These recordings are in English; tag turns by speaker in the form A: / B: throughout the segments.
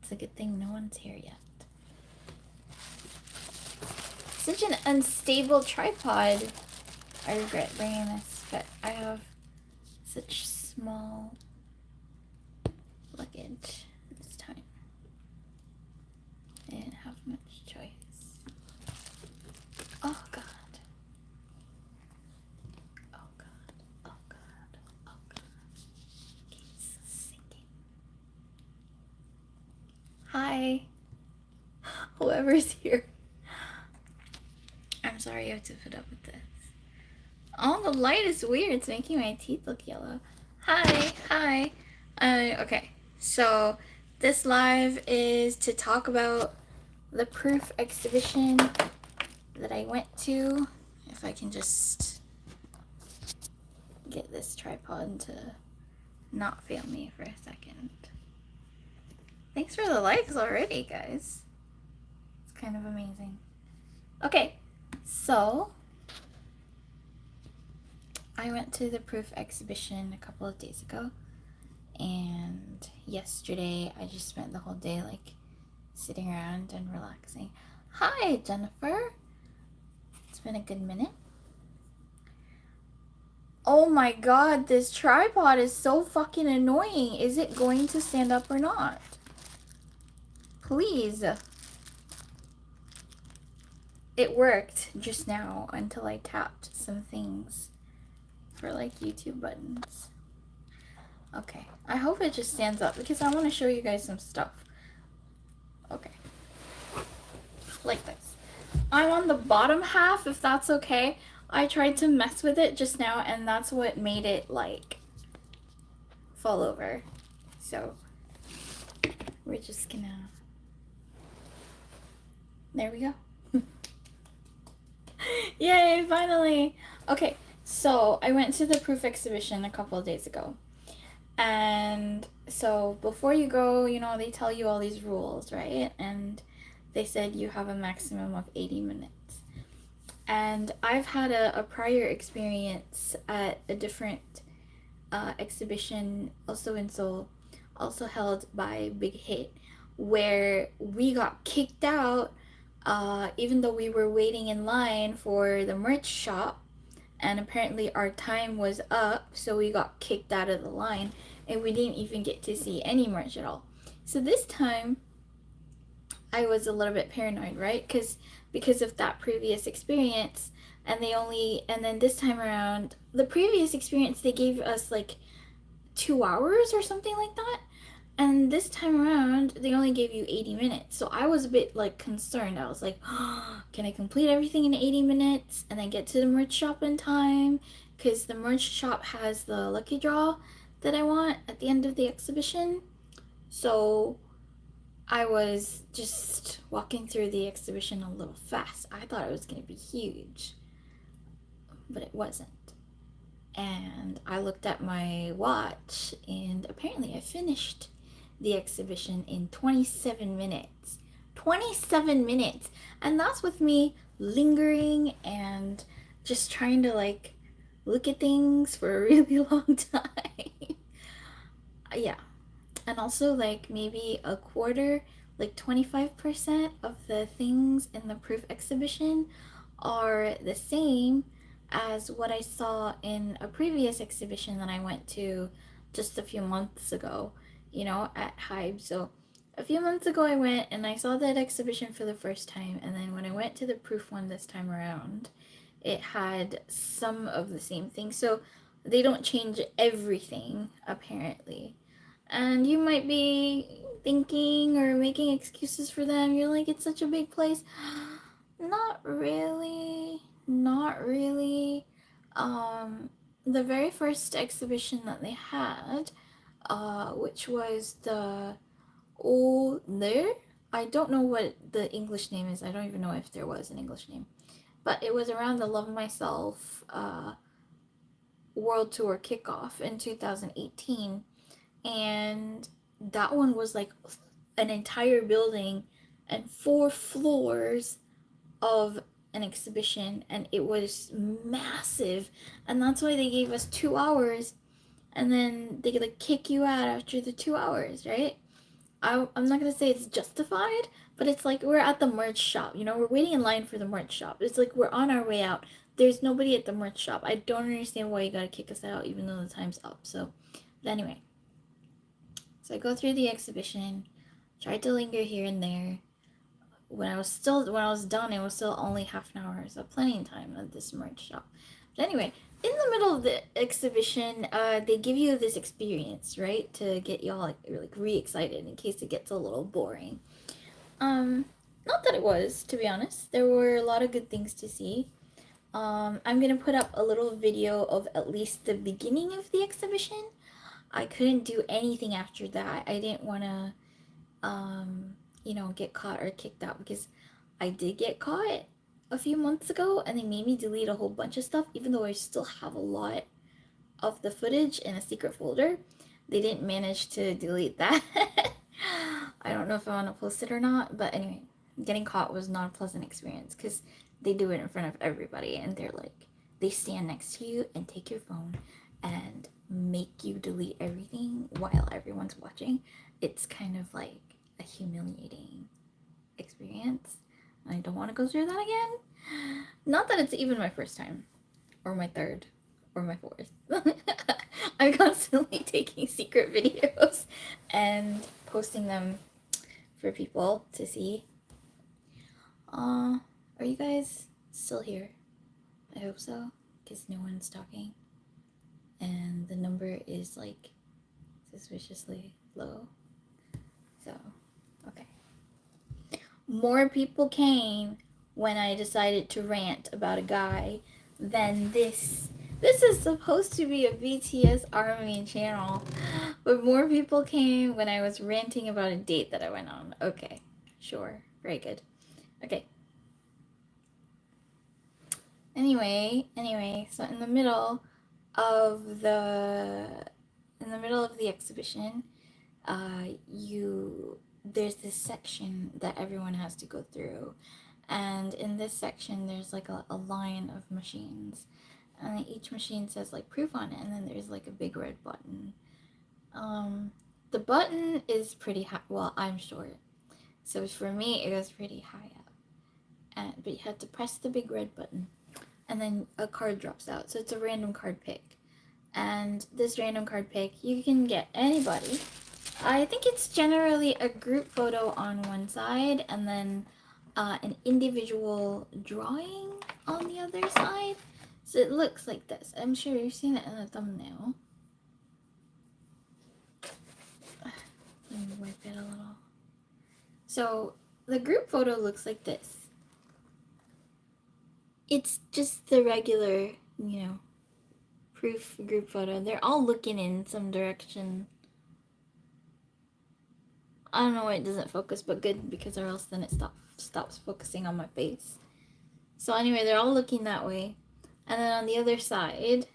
A: It's a good thing no one's here yet. Such an unstable tripod. I regret bringing this, but I have such small luggage this time. I didn't have much choice. Oh god. Oh god. Oh god. Oh god. It's sinking. Hi. Whoever's here. I'm sorry you have to put up with this. Oh, the light is weird. It's making my teeth look yellow. Hi. Okay. So this live is to talk about the proof exhibition that I went to. If I can just get this tripod to not fail me for a second. Thanks for the likes already, guys. It's kind of amazing. Okay, so I went to the proof exhibition a couple of days ago, and yesterday I just spent the whole day like sitting around and relaxing. Hi, Jennifer. It's been a good minute. Oh my god, this tripod is so fucking annoying. Is it going to stand up or not? Please. It worked just now until I tapped some things for like YouTube buttons. Okay, I hope it just stands up because I want to show you guys some stuff. Okay, like this. I'm on the bottom half, if that's okay. I tried to mess with it just now, and that's what made it like fall over. So we're just gonna, there we go. Yay, finally. Okay, so I went to the proof exhibition a couple of days ago. And so before you go, you know, they tell you all these rules, right? And they said you have a maximum of 80 minutes. And I've had a prior experience at a different exhibition, also in Seoul, also held by Big Hit, where we got kicked out even though we were waiting in line for the merch shop, and apparently our time was up, so we got kicked out of the line and we didn't even get to see any merch at all. So this time I was a little bit paranoid, right? Because of that previous experience, and then this time around, the previous experience they gave us like 2 hours or something like that. And this time around, they only gave you 80 minutes. So I was a bit like concerned. I was like, oh, can I complete everything in 80 minutes and then get to the merch shop in time? Because the merch shop has the lucky draw that I want at the end of the exhibition. So I was just walking through the exhibition a little fast. I thought it was going to be huge, but it wasn't. And I looked at my watch, and apparently I finished the exhibition in 27 minutes. 27 minutes! And that's with me lingering and just trying to like look at things for a really long time. Yeah. And also like maybe a quarter, like 25% of the things in the proof exhibition are the same as what I saw in a previous exhibition that I went to just a few months ago, you know, at Hybe. So a few months ago I went and I saw that exhibition for the first time, and then when I went to the proof one this time around, it had some of the same things. So they don't change everything, apparently. And you might be thinking or making excuses for them. You're like, it's such a big place. Not really. Not really. The very first exhibition that they had, which was the Older. I don't know what the English name is. I don't even know if there was an English name. But it was around the Love Myself World Tour kickoff in 2018. And that one was like an entire building and 4 floors of an exhibition, and it was massive, and that's why they gave us 2 hours, and then they like kick you out after the 2 hours, right? I'm not gonna say it's justified, but it's like we're at the merch shop. We're waiting in line for the merch shop. It's like we're on our way out. There's nobody at the merch shop. I don't understand why you gotta kick us out, even though the time's up. So, but anyway, so I go through the exhibition, tried to linger here and there. When I was done, it was still only half an hour, so plenty of time at this merch shop. But anyway, in the middle of the exhibition, they give you this experience, right, to get y'all like re-excited in case it gets a little boring. Not that it was, to be honest. There were a lot of good things to see. I'm gonna put up a little video of at least the beginning of the exhibition. I couldn't do anything after that. I didn't want to, get caught or kicked out, because I did get caught a few months ago and they made me delete a whole bunch of stuff, even though I still have a lot of the footage in a secret folder. They didn't manage to delete that. I don't know if I want to post it or not, but anyway, getting caught was not a pleasant experience because they do it in front of everybody and they stand next to you and take your phone and make you delete everything while everyone's watching. It's kind of like a humiliating experience. I don't want to go through that again. Not that it's even my first time, or my third, or my fourth. I'm constantly taking secret videos and posting them for people to see. Are you guys still here? I hope so, because no one's talking. And the number is like suspiciously low. So, okay. More people came when I decided to rant about a guy than this. This is supposed to be a BTS ARMY channel, but more people came when I was ranting about a date that I went on. Okay, sure, very good. Okay. Anyway, so in the middle of the exhibition, there's this section that everyone has to go through, and in this section there's like a line of machines, and each machine says like proof on it, and then there's like a big red button. The button is pretty high. Well, I'm short, so for me it was pretty high up, but you had to press the big red button, and then a card drops out. So it's a random card pick, and this random card pick, you can get anybody. I think it's generally a group photo on one side and then an individual drawing on the other side. So it looks like this. I'm sure you've seen it in the thumbnail. Let me wipe it a little. So the group photo looks like this. It's just the regular, proof group photo. They're all looking in some direction. I don't know why it doesn't focus, but good, because or else then it stops focusing on my face. So anyway, they're all looking that way. And then on the other side,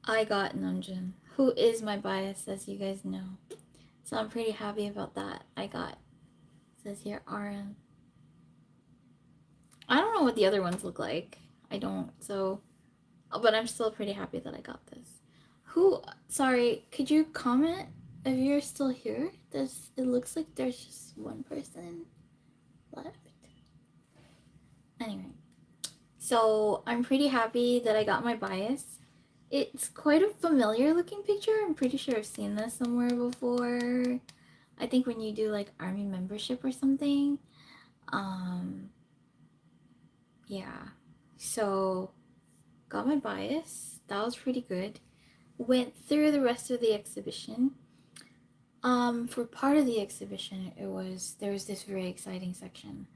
A: I got Namjoon, who is my bias, as you guys know. So I'm pretty happy about that. It says here, RM. I don't know what the other ones look like. I don't, but I'm still pretty happy that I got this. Sorry, could you comment if you're still here? It looks like there's just one person left. Anyway, so I'm pretty happy that I got my bias. It's quite a familiar looking picture. I'm pretty sure I've seen this somewhere before. I think when you do like ARMY membership or something. Yeah. So got my bias. That was pretty good. Went through the rest of the exhibition. For part of the exhibition, there was this very exciting section.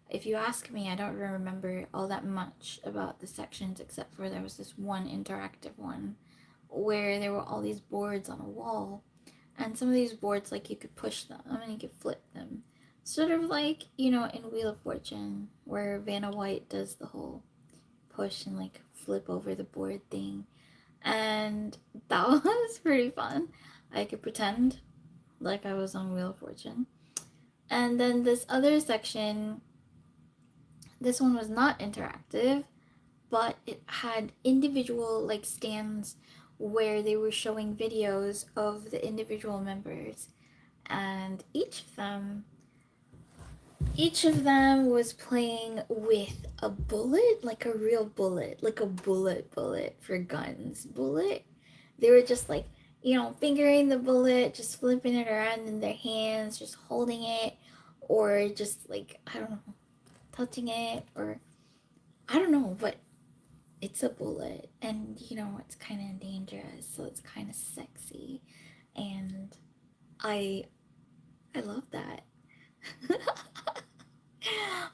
A: If you ask me, I don't remember all that much about the sections, except for there was this one interactive one where there were all these boards on a wall, and some of these boards, like, you could push them and you could flip them, sort of like, in Wheel of Fortune, where Vanna White does the whole push and like flip over the board thing, and that was pretty fun. I could pretend like I was on Wheel of Fortune. And then this other section, this one was not interactive, but it had individual like stands where they were showing videos of the individual members, and each of them was playing with a bullet, like a real bullet, like a bullet for guns bullet. They were just like, fingering the bullet, just flipping it around in their hands, just holding it, or just like, I don't know, touching it, or I don't know, but it's a bullet, and it's kind of dangerous, so it's kind of sexy, and I I love that.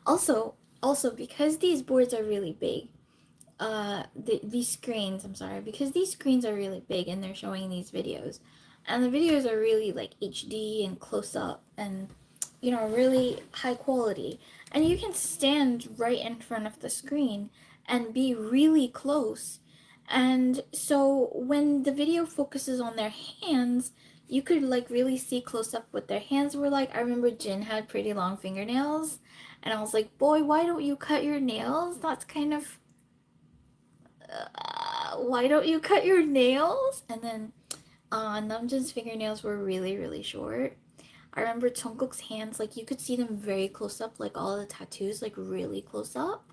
A: Also because these boards are really big, these screens, I'm sorry, because these screens are really big and they're showing these videos, and the videos are really like HD and close up, and really high quality, and you can stand right in front of the screen and be really close, and so when the video focuses on their hands, you could like really see close up what their hands were like. I remember Jin had pretty long fingernails, and I was like, boy, why don't you cut your nails? That's kind of why don't you cut your nails? And then Namjoon's fingernails were really, really short. I remember Jungkook's hands, like you could see them very close up, like all the tattoos, like really close up.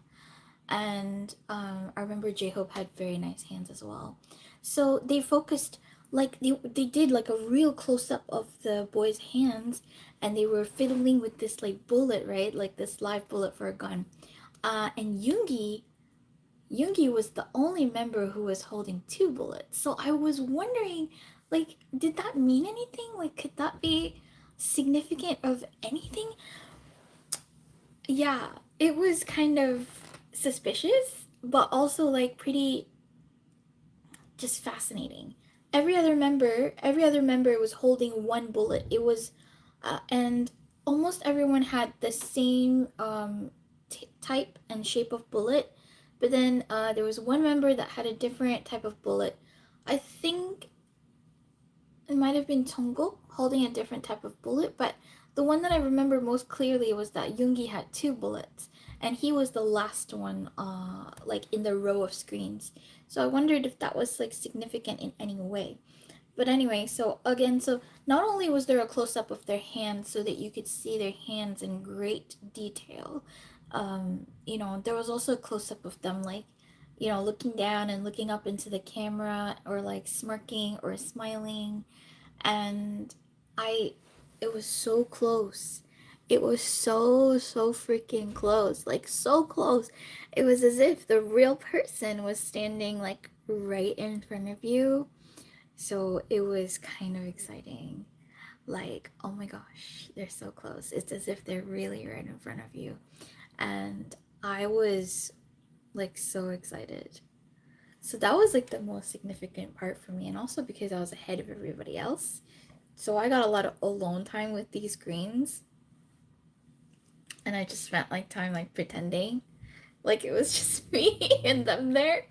A: And I remember J-Hope had very nice hands as well. So they focused, like they did like a real close up of the boy's hands, and they were fiddling with this like bullet, right? Like this live bullet for a gun. And Yoongi was the only member who was holding two bullets. So I was wondering, like, did that mean anything? Like, could that be significant of anything? Yeah, it was kind of suspicious, but also like pretty just fascinating. Every other member was holding one bullet. It was, and almost everyone had the same type and shape of bullet, but then there was one member that had a different type of bullet. I think it might have been Jungkook holding a different type of bullet, but the one that I remember most clearly was that Yoongi had two bullets, and he was the last one, like in the row of screens. So I wondered if that was like significant in any way. But anyway, so again, so not only was there a close up of their hands so that you could see their hands in great detail, there was also a close up of them, like, looking down and looking up into the camera, or like smirking or smiling, and I it was so close. It was so freaking close. Like so close. It was as if the real person was standing like right in front of you. So it was kind of exciting. Like, oh my gosh, they're so close. It's as if they're really right in front of you. And I was like so excited. So that was like the most significant part for me, and also because I was ahead of everybody else. So I got a lot of alone time with these screens, and I just spent like time like pretending like it was just me and them there.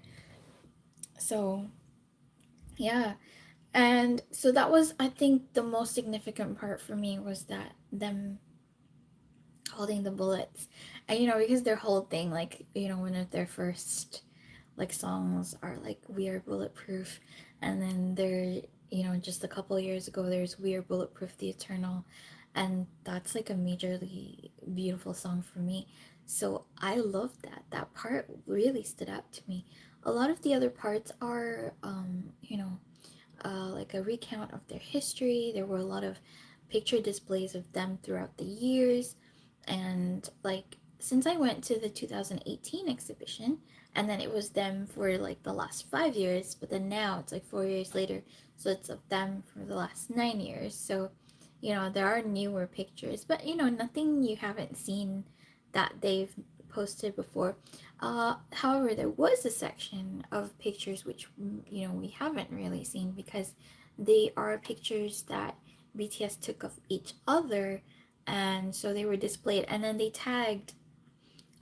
A: So yeah, and so that was, I think, the most significant part for me, was that them holding the bullets, and because their whole thing, like, one of their first like songs are like "We Are Bulletproof," and then there, just a couple of years ago, there's "We Are Bulletproof the Eternal," and that's like a majorly beautiful song for me. So I love that. That part really stood out to me. A lot of the other parts are, like a recount of their history. There were a lot of picture displays of them throughout the years, and like since I went to the 2018 exhibition, and then it was them for like the last 5 years, but then now it's like 4 years later, so it's of them for the last 9 years. So, there are newer pictures, but nothing you haven't seen that they've posted before. However, there was a section of pictures which we haven't really seen, because they are pictures that BTS took of each other, and so they were displayed, and then they tagged,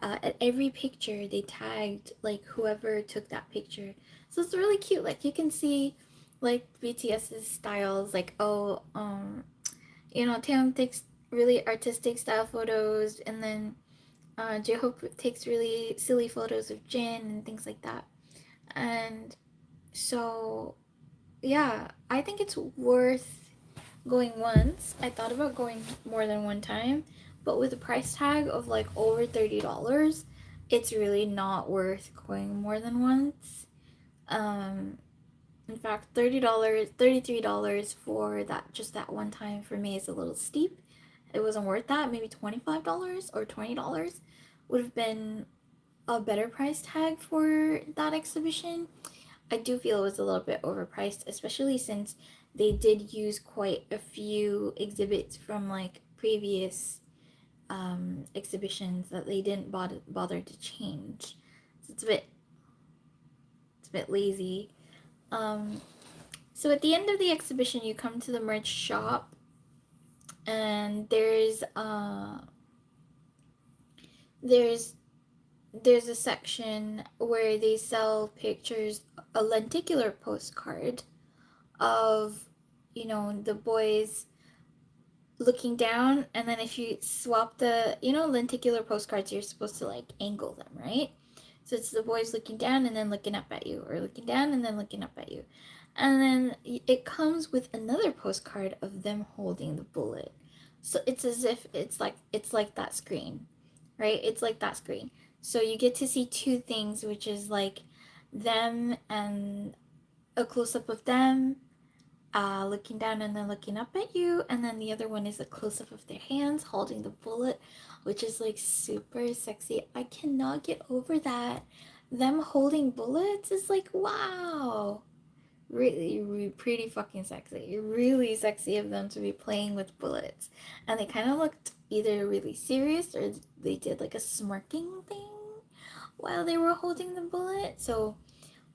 A: at every picture they tagged like whoever took that picture. So it's really cute. Like you can see like BTS's styles, like, oh, Taeyong takes really artistic style photos, and then J-Hope takes really silly photos of Jin and things like that. And so yeah, I think it's worth going once. I thought about going more than one time, but with a price tag of like over $30, it's really not worth going more than once. Um, in fact, $30, $33 for that, just that one time for me is a little steep. It wasn't worth that. Maybe $25 or $20 would have been a better price tag for that exhibition. I do feel it was a little bit overpriced, especially since they did use quite a few exhibits from like previous exhibitions that they didn't bother to change. So it's a bit lazy. Um, so at the end of the exhibition, you come to the merch shop, and there's there's a section where they sell pictures, a lenticular postcard of, the boys looking down, and then if you swap the, lenticular postcards, you're supposed to like angle them, right? So it's the boys looking down and then looking up at you, or looking down and then looking up at you. And then it comes with another postcard of them holding the bullet. So it's as if it's like that screen, right? It's like that screen. So you get to see two things, which is like them and a close up of them looking down and then looking up at you, and then the other one is a close up of their hands holding the bullet, which is like super sexy. I cannot get over that. Them holding bullets is like, wow, really, really pretty fucking sexy. Really sexy of them to be playing with bullets, and they kind of looked either really serious or they did like a smirking thing while they were holding the bullet. So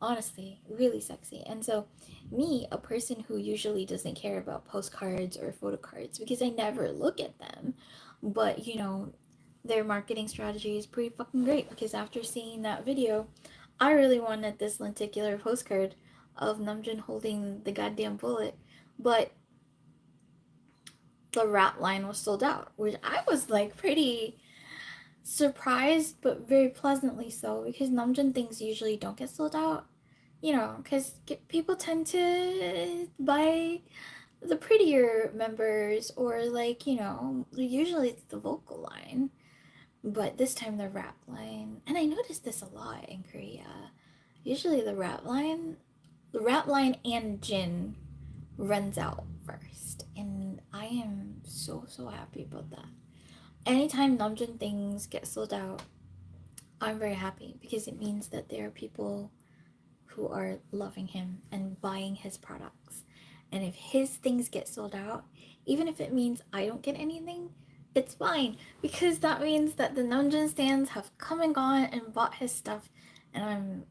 A: honestly, really sexy. And so, me, a person who usually doesn't care about postcards or photo cards because I never look at them, but their marketing strategy is pretty fucking great because after seeing that video, I really wanted this lenticular postcard of Namjoon holding the goddamn bullet, but the wrap line was sold out, which I was like pretty surprised, but very pleasantly so, because Namjoon things usually don't get sold out. Because people tend to buy the prettier members, or like, usually it's the vocal line, but this time the rap line. And I noticed this a lot in Korea. Usually the rap line and Jin runs out first, and I am so so happy about that. Anytime Namjoon things get sold out, I'm very happy because it means that there are people who are loving him and buying his products. And if his things get sold out, even if it means I don't get anything, it's fine because that means that the Namjoon stands have come and gone and bought his stuff, and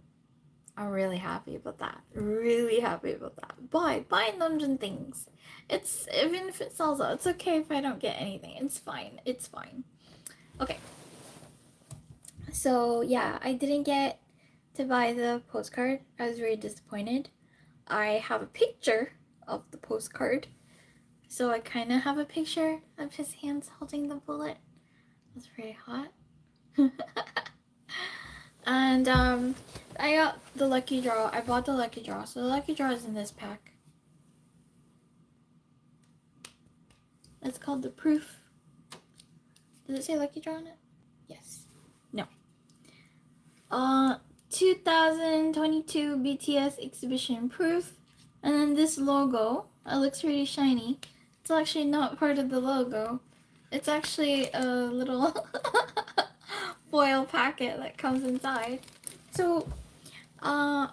A: I'm really happy about that. Really happy about that. Buy Namjoon things. It's even if it sells out, it's okay if I don't get anything. It's fine. It's fine. Okay. So yeah, I didn't get to buy the postcard. I was very disappointed. I have a picture of the postcard, so I kind of have a picture of his hands holding the bullet. That's very hot. And I got the lucky draw. I bought the lucky draw, so the lucky draw is in this pack. It's called the Proof. Does it say lucky draw on it? Yes. No. 2022 BTS exhibition Proof, and then this logo. It looks really shiny. It's actually not part of the logo. It's actually a little foil packet that comes inside. So, I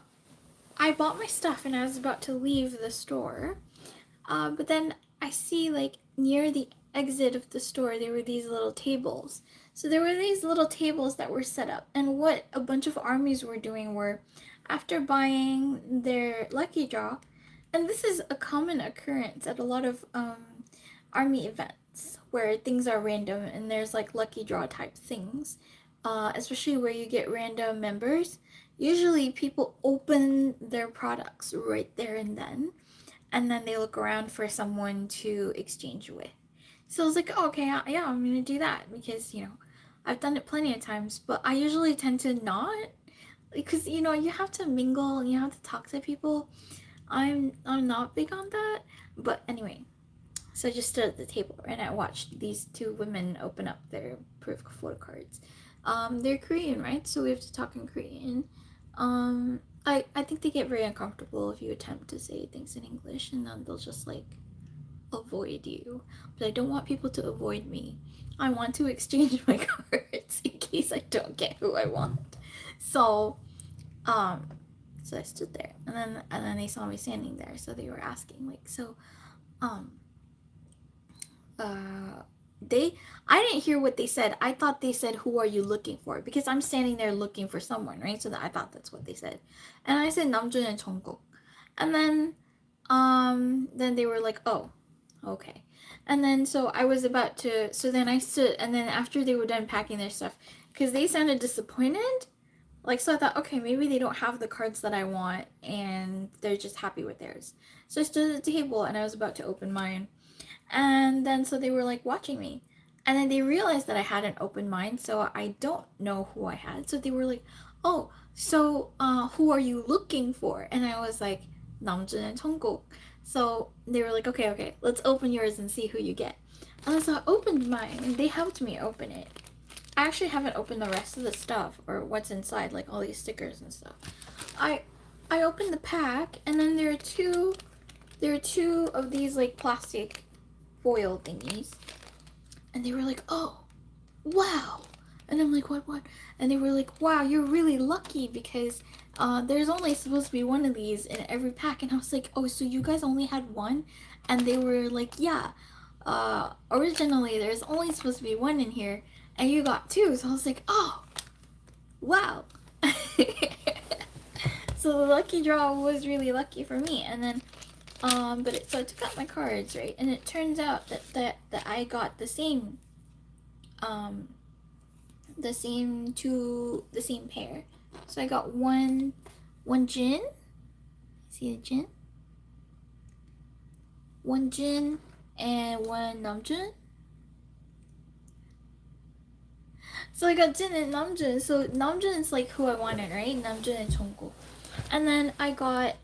A: bought my stuff and I was about to leave the store, but then I see like near the exit of the store there were these little tables. So there were these little tables that were set up, and what a bunch of armies were doing were, after buying their lucky draw, and this is a common occurrence at a lot of army events where things are random and there's like lucky draw type things, especially where you get random members. Usually people open their products right there and then they look around for someone to exchange with. So I was like, oh, okay, yeah, I'm gonna do that because I've done it plenty of times, but I usually tend to not, because you have to mingle and you have to talk to people. I'm not big on that. But anyway, so I just stood at the table and I watched these two women open up their proof photo cards. They're Korean, right? So we have to talk in Korean. I think they get very uncomfortable if you attempt to say things in English, and then they'll just like avoid you. But I don't want people to avoid me. I want to exchange my cards in case I don't get who I want. So, um, so I stood there, and then they saw me standing there, so they were asking like, so, um, uh, they I didn't hear what they said. I thought they said, "Who are you looking for?" Because I'm standing there looking for someone, right? So that I thought that's what they said, and I said Namjoon and Jungkook, and then they were like, "Oh, okay," and then so I was about to. So then I stood, and then after they were done packing their stuff, because they sounded disappointed, like so I thought, okay, maybe they don't have the cards that I want, and they're just happy with theirs. So I stood at the table, and I was about to open mine. And then so they were like watching me. And then they realized that I had an open mind, so I don't know who I had. So they were like, "Oh, so who are you looking for?" And I was like, "Namjoon and Jungkook." So they were like, "Okay, okay, let's open yours and see who you get." And so I opened mine, and they helped me open it. I actually haven't opened the rest of the stuff or what's inside, like all these stickers and stuff. I I opened the pack, and then there are two of these like plastic foil thingies, and they were like, "Oh, wow," and I'm like, "What?" And they were like, "Wow, you're really lucky because there's only supposed to be one of these in every pack." And I was like, "Oh, so you guys only had one?" And they were like, "Yeah, originally there's only supposed to be one in here, and you got two." So I was like, "Oh, wow." So the lucky draw was really lucky for me. And then so I took out my cards, right? And it turns out that I got um, the same pair. So I got one Jin. See the Jin? One Jin and one Namjoon. So I got Jin and Namjoon. So Namjoon is like who I wanted, right? Namjoon and Jungkook. And then I got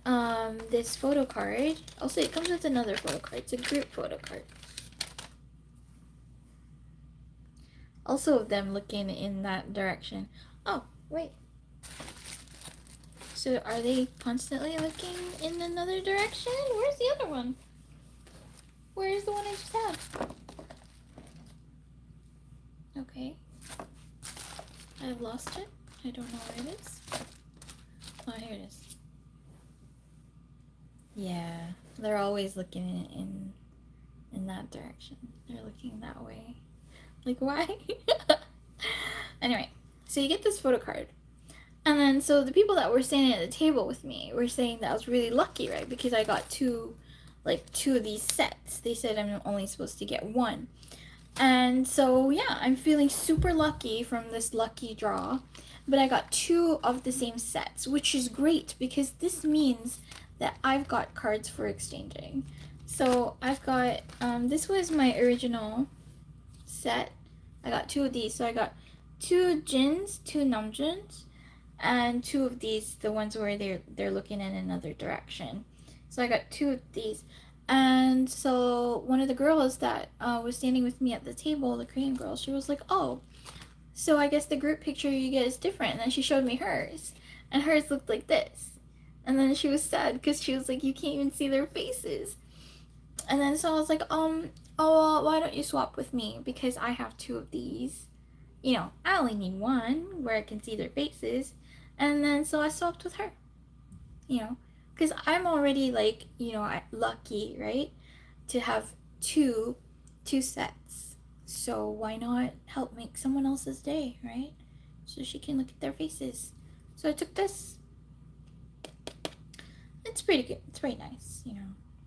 A: this photo card. Also, it comes with another photo card. It's a group photo card. Also of them looking in that direction. Oh, wait. So are they constantly looking in another direction? Where's the other one? Where's the one I just had? Okay. I've lost it. I don't know where it is. Oh, here it is. Yeah, they're always looking in that direction. They're looking that way. Like, why? Anyway, so you get this photo card. And then, so the people that were standing at the table with me were saying that I was really lucky, right? Because I got two of these sets. They said I'm only supposed to get one. And so, yeah, I'm feeling super lucky from this lucky draw. But I got two of the same sets, which is great because this means that I've got cards for exchanging. So I've got, this was my original set. I got two of these. So I got two Jins, two Namjoons, and two of these, the ones where they're looking in another direction. So I got two of these. And so one of the girls that was standing with me at the table, the Korean girl, she was like, "Oh, so I guess the group picture you get is different." And then she showed me hers, and hers looked like this. And then she was sad because she was like, "You can't even see their faces." And then so I was like, oh, why don't you swap with me? Because I have two of these. You know, I only need one where I can see their faces. And then so I swapped with her. You know, because I'm already like, lucky, right? To have two sets. So why not help make someone else's day, right? So she can look at their faces. So I took this. It's pretty good. It's pretty nice, you know.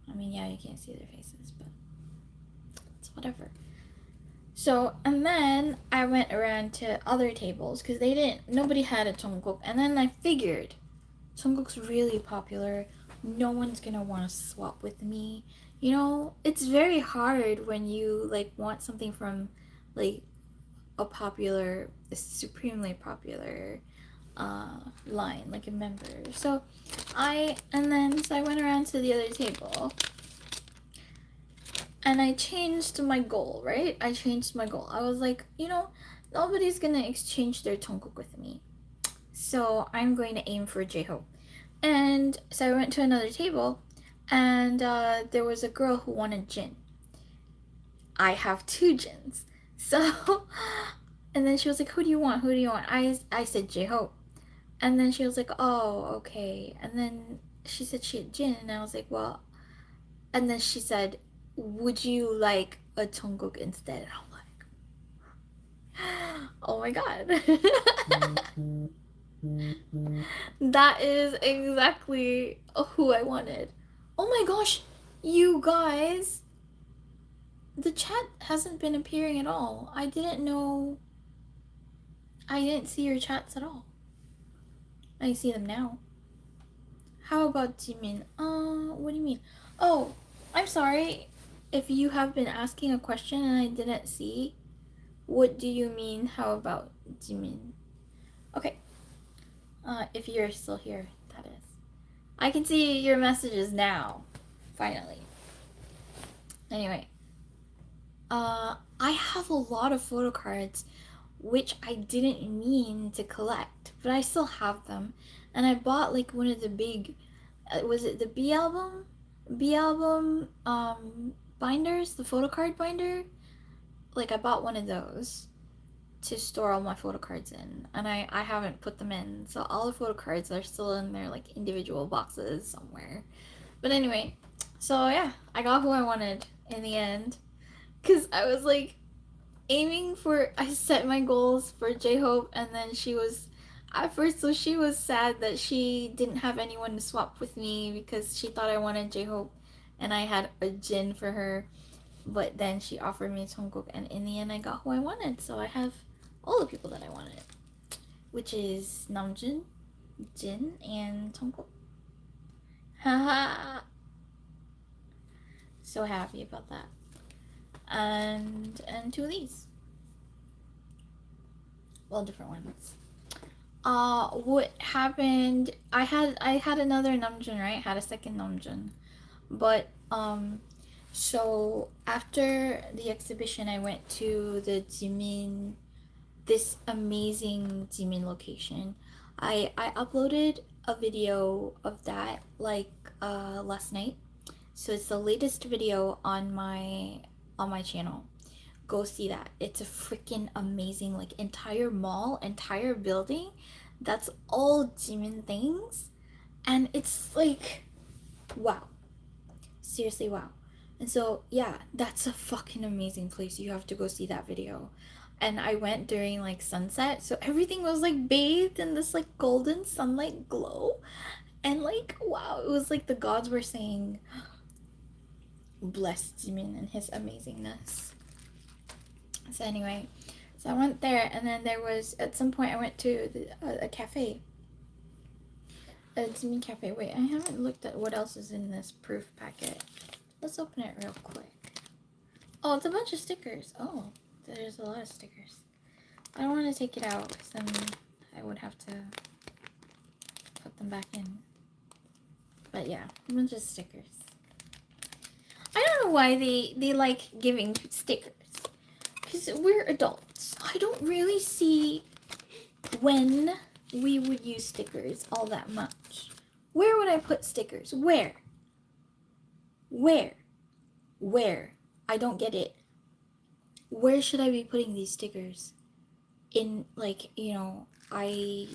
A: I mean, yeah, you can't see their faces, but it's whatever. So, and then I went around to other tables because nobody had a Jungkook. And then I figured, Jungkook's really popular. No one's gonna want to swap with me. You know, it's very hard when you like want something from like a supremely popular line, like a member. So I went around to the other table and I changed my goal, right? I changed my goal. I was like, nobody's gonna exchange their Jungkook with me. So I'm going to aim for J-Hope. And so I went to another table and there was a girl who wanted Jin. I have 2 Jins. So, and then she was like, who do you want? Who do you want? I said J-Hope. And then she was like, oh, okay. And then she said she had Jin. And I was like, well. And then she said, would you like a Jungkook instead? And I'm like, oh my god. That is exactly who I wanted. Oh my gosh, you guys. The chat hasn't been appearing at all. I didn't know. I didn't see your chats at all. I see them now. How about Jimin? What do you mean? Oh, I'm sorry if you have been asking a question and I didn't see. What do you mean? How about Jimin? Okay. If you're still here, that is. I can see your messages now. Finally. Anyway. I have a lot of photo cards which I didn't mean to collect, but I still have them. And I bought like one of the big, was it the B album? Binders, the photo card binder. Like I bought one of those to store all my photo cards in, and I haven't put them in, so all the photo cards are still in their like individual boxes somewhere. But anyway, so yeah, I got who I wanted in the end, because I was like aiming for, I set my goals for J-Hope, and then she was at first, so she was sad that she didn't have anyone to swap with me because she thought I wanted J-Hope and I had a Jin for her. But then she offered me Jungkook, and in the end I got who I wanted. So I have all the people that I wanted, which is Namjoon, Jin, and Jungkook. Haha. So happy about that. And 2 of these. Well, different ones. What happened? I had another Namjoon, right? Had a second Namjoon, but so after the exhibition, I went to the Jimin, this amazing Jimin location. I uploaded a video of that like last night, so it's the latest video on my channel. Go see that. It's a freaking amazing, like, entire mall, entire building that's all Jimin things, and it's like, wow, seriously, wow. And so yeah, that's a fucking amazing place. You have to go see that video. And I went during like sunset, so everything was like bathed in this like golden sunlight glow, and like, wow, it was like the gods were saying, bless Jimin and his amazingness. So anyway, so I went there, and then there was, at some point I went to a cafe, a Jimin cafe. Wait, I haven't looked at what else is in this proof packet. Let's open it real quick. Oh, it's a bunch of stickers. Oh, there's a lot of stickers. I don't want to take it out because then I would have to put them back in. But yeah, a bunch of stickers. I don't know why they like giving stickers. Because we're adults. I don't really see when we would use stickers all that much. Where would I put stickers? Where? I don't get it. Where should I be putting these stickers? In, like, I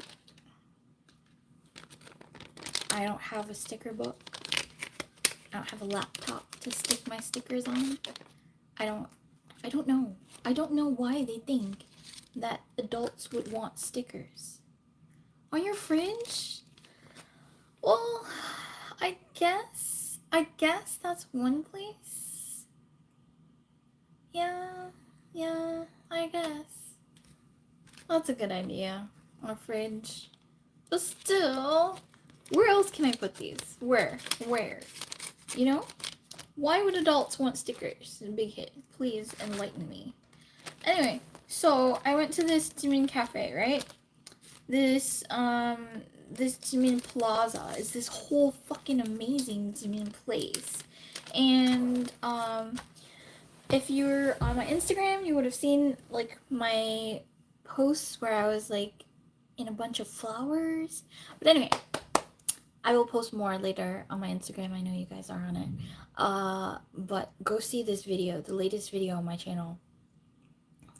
A: don't have a sticker book. I don't have a laptop to stick my stickers on. I don't know. I don't know why they think that adults would want stickers. On your fridge? Well, I guess that's one place. Yeah, I guess. That's a good idea. On a fridge. But still, where else can I put these? Where? You know? Why would adults want stickers? A big hit. Please enlighten me. Anyway, so I went to this Jimin cafe, right? this Jimin Plaza is this whole fucking amazing Jimin place. And if you're on my Instagram, you would have seen like my posts where I was like in a bunch of flowers. But anyway, I will post more later on my Instagram. I know you guys are on it. But go see this video, the latest video on my channel.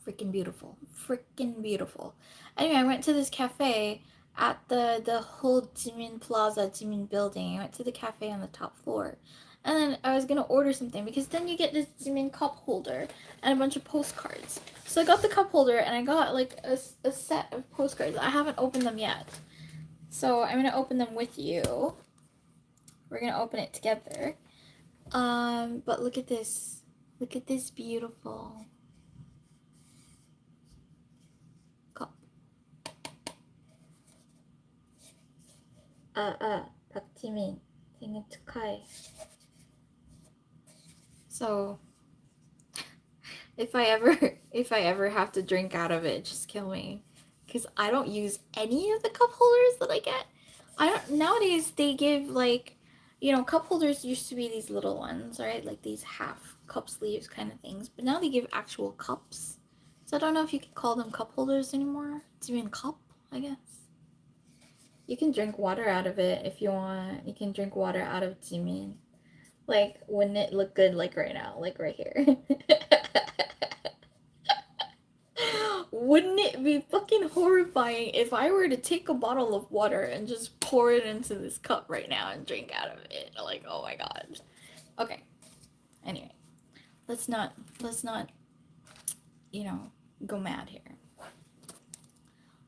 A: Freaking beautiful. Freaking beautiful. Anyway, I went to this cafe at the whole Jimin Plaza, Jimin building. I went to the cafe on the top floor. And then I was gonna order something because then you get this Jimin cup holder and a bunch of postcards. So I got the cup holder and I got like a set of postcards. I haven't opened them yet. So I'm gonna open them with you. We're gonna open it together. But look at this. Look at this beautiful cup. 박지민 생일 축하해. So if I ever have to drink out of it, just kill me. Because I don't use any of the cup holders that I get. Nowadays they give like, cup holders used to be these little ones, right? Like these half cup sleeves kind of things. But now they give actual cups. So I don't know if you can call them cup holders anymore. It's even cup, I guess. You can drink water out of it if you want. You can drink water out of Jimin. Like, wouldn't it look good like right now? Like right here. Wouldn't it be fucking horrifying if I were to take a bottle of water and just pour it into this cup right now and drink out of it? Like, oh my god. Okay. Anyway, let's not, go mad here.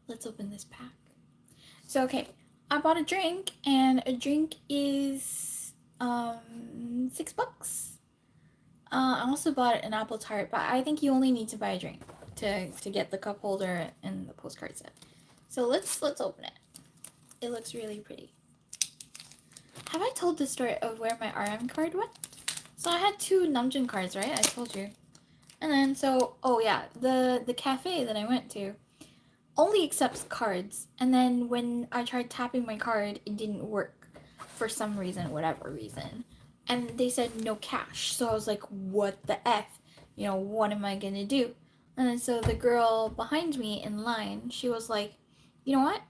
A: Let's open this pack. So, okay, I bought a drink, and a drink is $6. I also bought an apple tart, but I think you only need to buy a drink to get the cup holder and the postcard set. So let's open it. It looks really pretty. Have I told the story of where my RM card went? So I had 2 Namjoon cards, right? I told you. And then the cafe that I went to only accepts cards. And then when I tried tapping my card, it didn't work for some reason, whatever reason. And they said no cash. So I was like, what the F? What am I gonna do? And then so the girl behind me in line, she was like, you know what?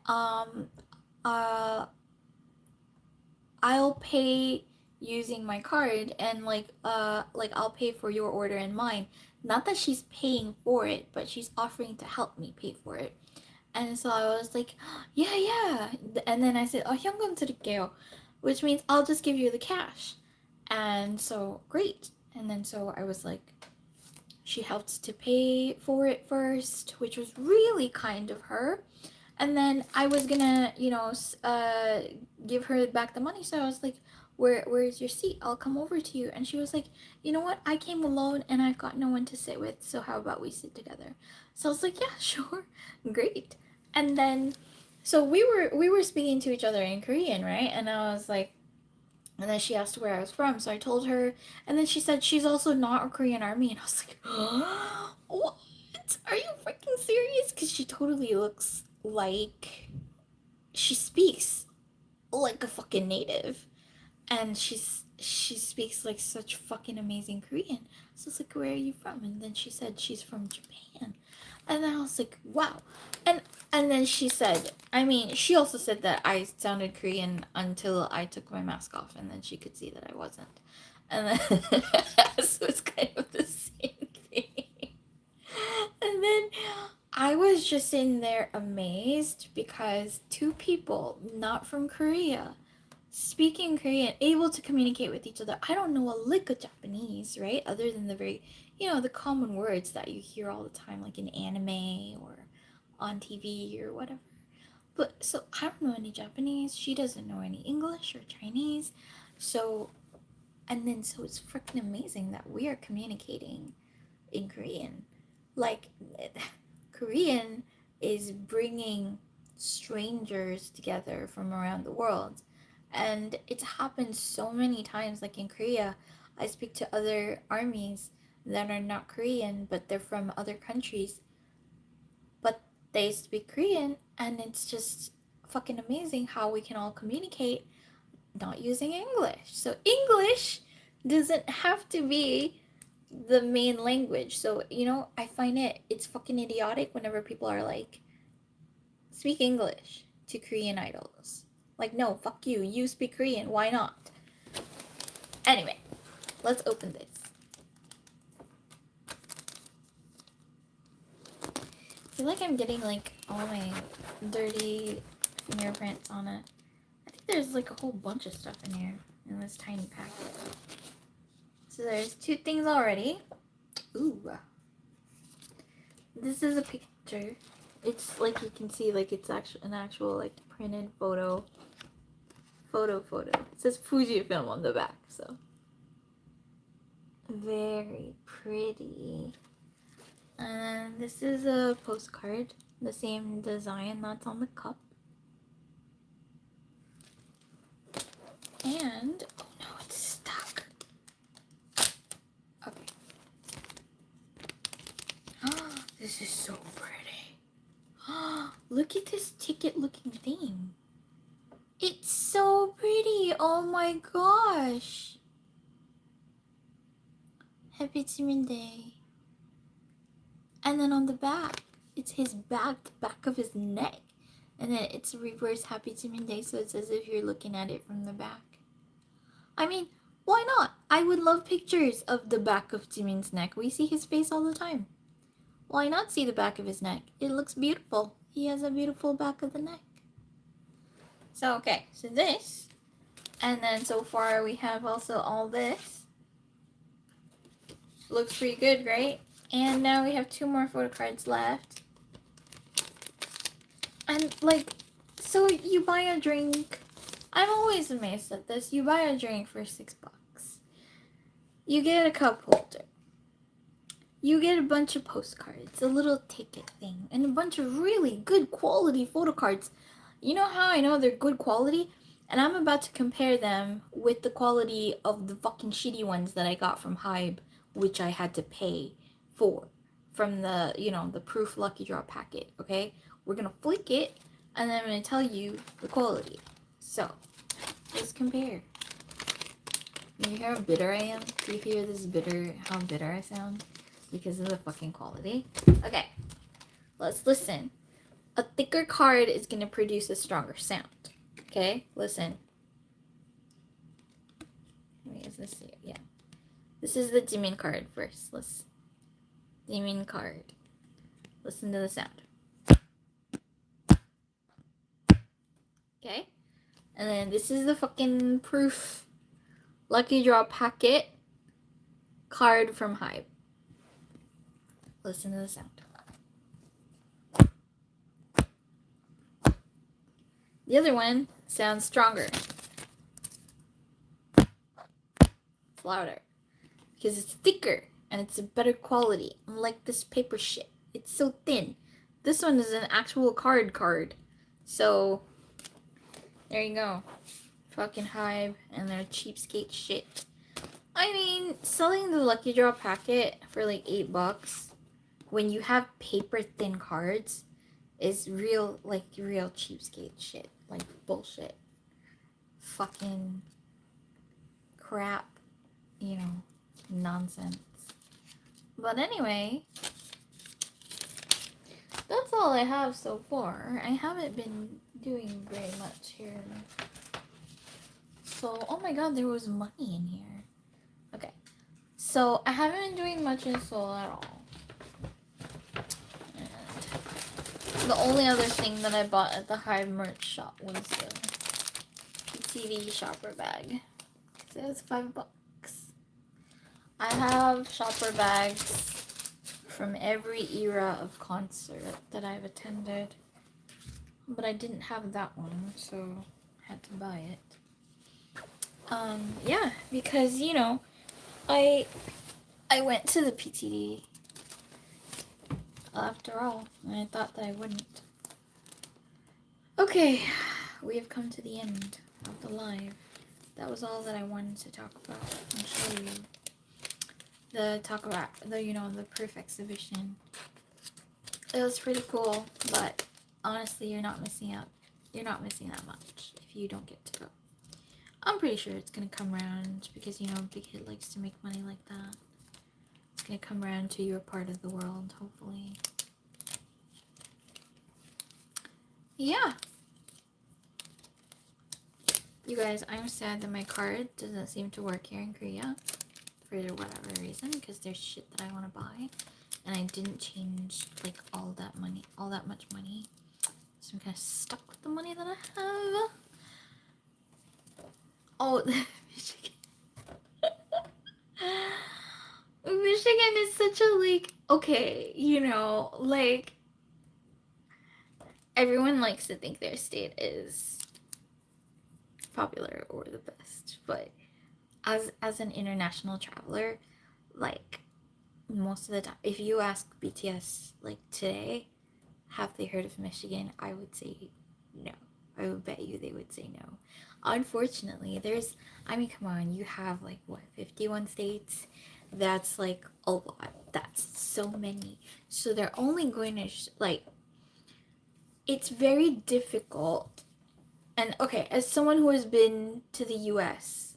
A: I'll pay using my card, and like I'll pay for your order and mine. Not that she's paying for it, but she's offering to help me pay for it. And so I was like, yeah. And then I said, 현금 드릴게요, which means I'll just give you the cash. And so, great. And then so I was like, she helped to pay for it first, which was really kind of her. And then I was gonna, give her back the money. So I was like, where's your seat? I'll come over to you. And she was like, you know what? I came alone and I've got no one to sit with. So how about we sit together? So I was like, yeah, sure. Great. And then, so we were speaking to each other in Korean, right? And I was like, and then she asked where I was from, so I told her, and then she said she's also not a Korean army, and I was like, what? Are you freaking serious? Because she totally looks like she speaks like a fucking native, and she speaks like such fucking amazing Korean. So I was like, where are you from? And then she said she's from Japan, and then I was like, wow. And then she said, she also said that I sounded Korean until I took my mask off, and then she could see that I wasn't. And then so it's kind of the same thing. And then I was just sitting there amazed because 2 people not from Korea, speaking Korean, able to communicate with each other. I don't know a lick of Japanese, right? Other than the very, the common words that you hear all the time, like in anime or on TV or whatever. But so I don't know any Japanese. She doesn't know any English or Chinese. So it's freaking amazing that we are communicating in Korean. Like, Korean is bringing strangers together from around the world. And it's happened so many times. Like in Korea, I speak to other armies that are not Korean, but they're from other countries. But they speak Korean, and it's just fucking amazing how we can all communicate not using English. So English doesn't have to be the main language. So, I find it's fucking idiotic whenever people are like, speak English to Korean idols. Like, no, fuck you. You speak Korean. Why not? Anyway, let's open this. I feel like I'm getting like all my dirty fingerprints on it. I think there's like a whole bunch of stuff in here in this tiny packet. So there's 2 things already. Ooh. This is a picture. It's like you can see like it's actually an actual like printed photo. It says Fujifilm on the back, so very pretty. And this is a postcard, the same design that's on the cup. And oh no, it's stuck. Okay. This is so pretty. Look at this ticket looking thing. It's so pretty. Oh my gosh. Happy Jimin Day. And then on the back, it's his back, the back of his neck. And then it's reverse Happy Jimin Day, so it's as if you're looking at it from the back. I mean, why not? I would love pictures of the back of Jimin's neck. We see his face all the time. Why not see the back of his neck? It looks beautiful. He has a beautiful back of the neck. So, okay, so this. And then so far we have also all this. Looks pretty good, right? And now we have 2 more photo cards left. And like, so you buy a drink. I'm always amazed at this. You buy a drink for $6. You get a cup holder. You get a bunch of postcards, a little ticket thing, and a bunch of really good quality photo cards. You know how I know they're good quality? And I'm about to compare them with the quality of the fucking shitty ones that I got from Hybe, which I had to pay for from the, the proof lucky draw packet, okay? We're gonna flick it, and then I'm gonna tell you the quality. So, let's compare. You hear how bitter I am? Do you hear this how bitter I sound? Because of the fucking quality. Okay, let's listen. A thicker card is gonna produce a stronger sound. Okay, listen. Wait, is this here? Yeah. This is the Jimin card first. Jimin card. Listen to the sound. Okay? And then this is the fucking proof lucky draw packet card from Hybe. Listen to the sound. The other one sounds stronger. It's louder. Because it's thicker and it's a better quality. Unlike this paper shit. It's so thin. This one is an actual card. So, there you go. Fucking Hybe and their cheapskate shit. I mean, selling the Lucky Draw packet for like $8 when you have paper thin cards is real cheapskate shit. Like bullshit. Fucking crap. Nonsense. But anyway, that's all I have so far. I haven't been doing very much here. So, oh my god, there was money in here. Okay. So, I haven't been doing much in Seoul at all. And the only other thing that I bought at the Hybe merch shop was the PTV shopper bag. So it was $5. I have shopper bags from every era of concert that I've attended. But I didn't have that one, so I had to buy it. Yeah, because, I went to the PTD after all, and I thought that I wouldn't. Okay, we have come to the end of the live. That was all that I wanted to talk about and show you. The proof exhibition. it was pretty cool, but honestly, you're not missing out. You're not missing that much if you don't get to go. I'm pretty sure it's gonna come around because you know Big Hit likes to make money like that. It's gonna come around to your part of the world, hopefully. Yeah. You guys, I'm sad that my card doesn't seem to work here in Korea for whatever reason, because there's shit that I want to buy, and I didn't change like all that much money, so I'm kind of stuck with the money that I have. Oh, Michigan. Michigan is such a like, okay, you know, like everyone likes to think their state is popular or the best, but as an international traveler, like most of the time, if you ask BTS like today, have they heard of Michigan? I would say no. I would bet you they would say no. Unfortunately, I mean, come on, you have like what, 51 states? That's like a lot. That's so many. So they're only going to, like, it's very difficult. And okay, as someone who has been to the US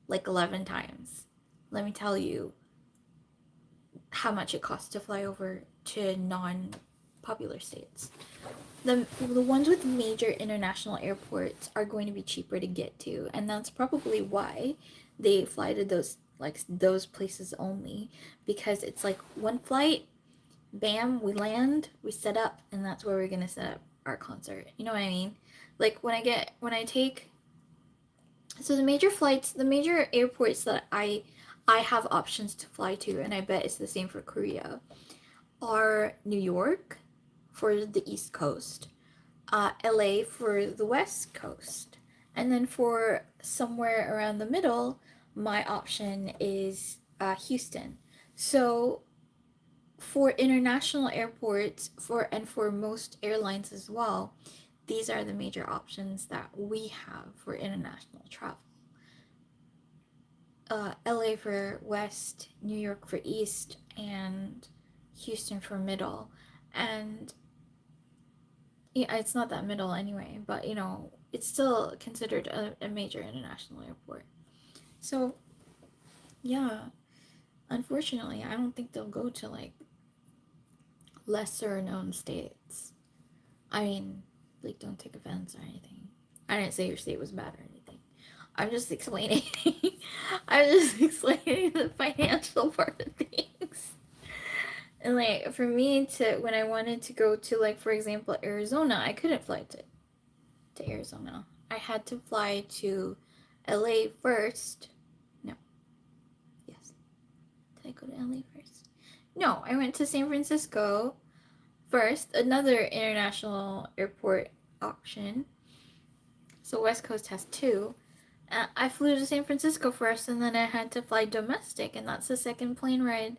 A: like 11 times, let me tell you how much it costs to fly over to non-popular states. The ones with major international airports are going to be cheaper to get to, and that's probably why they fly to those places only, because it's like one flight, bam, we land, we set up, and that's where we're gonna set up our concert. You know what I mean? Like when I take so the major airports that I have options to fly to, and I bet it's the same for Korea, are New York for the East Coast, LA for the West Coast, and then for somewhere around the middle, my option is Houston. So for international airports for most airlines as well, these are the major options that we have for international travel. LA for West, New York for East, and Houston for Middle. And yeah, it's not that middle anyway, but you know, it's still considered a major international airport. So, yeah, unfortunately, I don't think they'll go to like lesser known states. I mean, like, don't take offense or anything. I didn't say your state was bad or anything. I'm just explaining. I'm just explaining the financial part of things. And like for me to when I wanted to go to like for example Arizona, I couldn't fly to Arizona. I had to fly to LA first. No. Yes. Did I go to LA first? No, I went to San Francisco first, another international airport option. So West Coast has two. I flew to San Francisco first, and then I had to fly domestic, and that's the second plane ride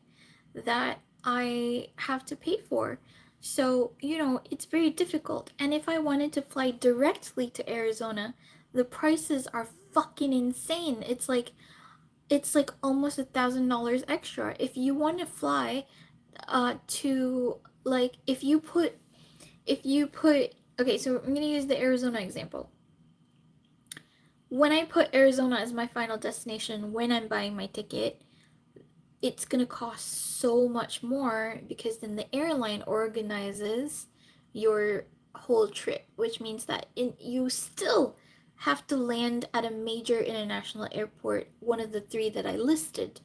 A: that I have to pay for. So, you know, it's very difficult. And if I wanted to fly directly to Arizona, the prices are fucking insane. It's like almost $1,000 extra. If you want to fly to like if you put okay, so I'm gonna use the Arizona example. When I put Arizona as my final destination when I'm buying my ticket, it's gonna cost so much more because then the airline organizes your whole trip, which means that you still have to land at a major international airport, one of the three that I listed.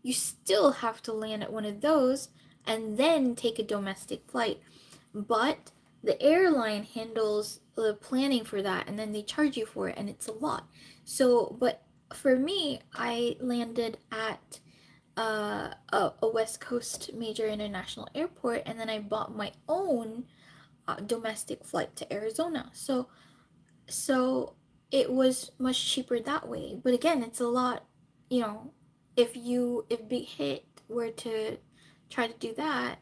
A: You still have to land at one of those and then take a domestic flight. But the airline handles the planning for that and then they charge you for it, and it's a lot. So, but for me, I landed at a West Coast major international airport, and then I bought my own domestic flight to Arizona. So it was much cheaper that way. But again, it's a lot, you know, if Big Hit were to try to do that,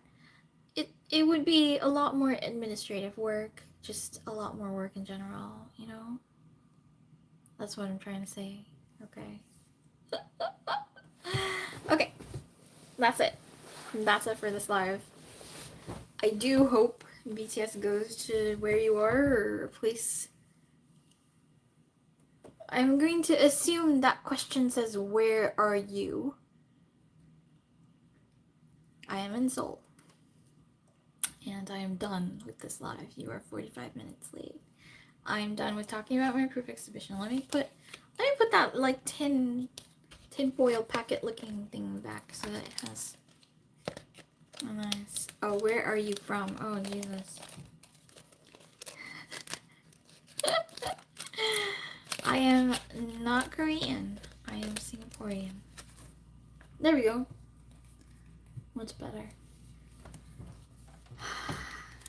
A: it would be a lot more administrative work, just a lot more work in general, you know? That's what I'm trying to say. Okay. Okay. That's it. That's it for this live. I do hope BTS goes to where you are or a place. I'm going to assume that question says, where are you? I am in Seoul. And I am done with this live. You are 45 minutes late. I'm done with talking about my proof exhibition. Let me put that like tin foil packet looking thing back so that it has a nice. Oh, where are you from? Oh, Jesus. I am not Korean. I am Singaporean. There we go. Much better.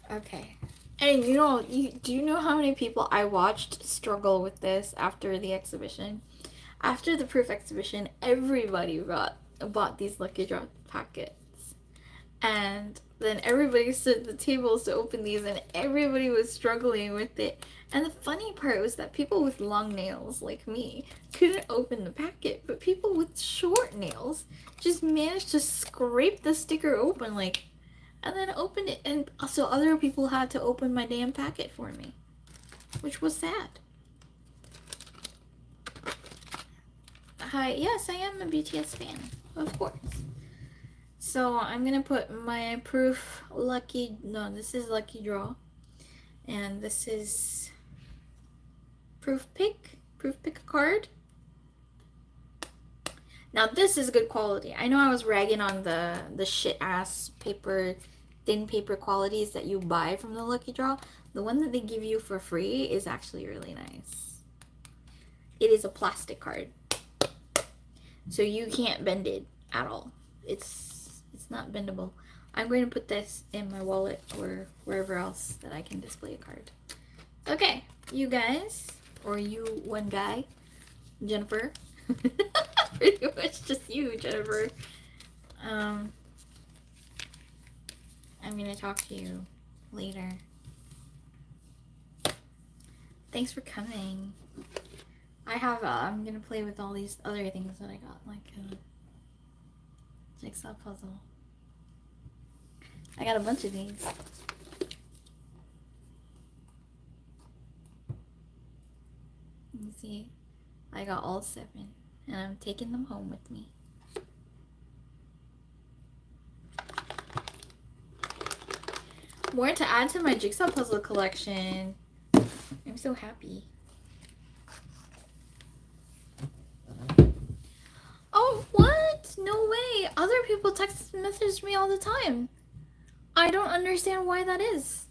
A: Okay. And do you know how many people I watched struggle with this after the exhibition? After the proof exhibition, everybody bought these Lucky Draw packets. And then everybody stood at the tables to open these, and everybody was struggling with it. And the funny part was that people with long nails, like me, couldn't open the packet, but people with short nails just managed to scrape the sticker open, like, and then open it. And so other people had to open my damn packet for me, which was sad. Hi, yes, I am a BTS fan, of course. So I'm gonna put my proof this is Lucky Draw, and this is proof pick a card. Now this is good quality. I know I was ragging on the shit ass paper, thin paper qualities that you buy from the Lucky Draw. The one that they give you for free is actually really nice. It is a plastic card, so you can't bend it at all. It's not bendable. I'm going to put this in my wallet or wherever else that I can display a card. Okay, you guys, or you one guy, Jennifer. Pretty much just you, Jennifer. I'm gonna talk to you later. Thanks for coming. I'm gonna play with all these other things that I got, like a jigsaw puzzle. I got a bunch of these. You see, I got all 7, and I'm taking them home with me. More to add to my jigsaw puzzle collection. I'm so happy. Oh, what? No way. Other people text message me all the time. I don't understand why that is.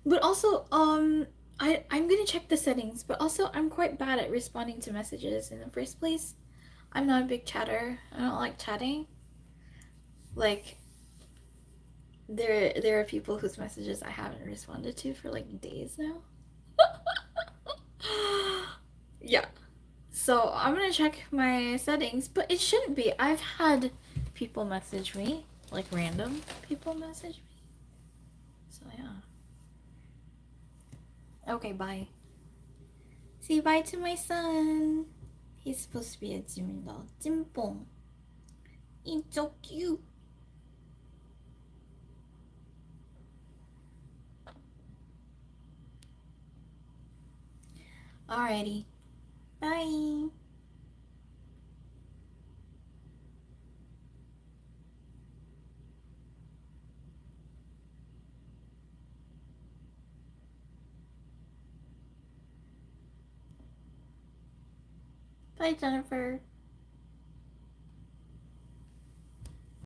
A: But also, I'm gonna check the settings, but also I'm quite bad at responding to messages in the first place. I'm not a big chatter. I don't like chatting. Like, there are people whose messages I haven't responded to for like days now. Yeah. So I'm gonna check my settings, but it shouldn't be. I've had people message me, like random people message me. So yeah. Okay, bye. Say bye to my son. He's supposed to be a Jimin doll. Jimpong. He's so cute. Alrighty. Bye. Bye, Jennifer.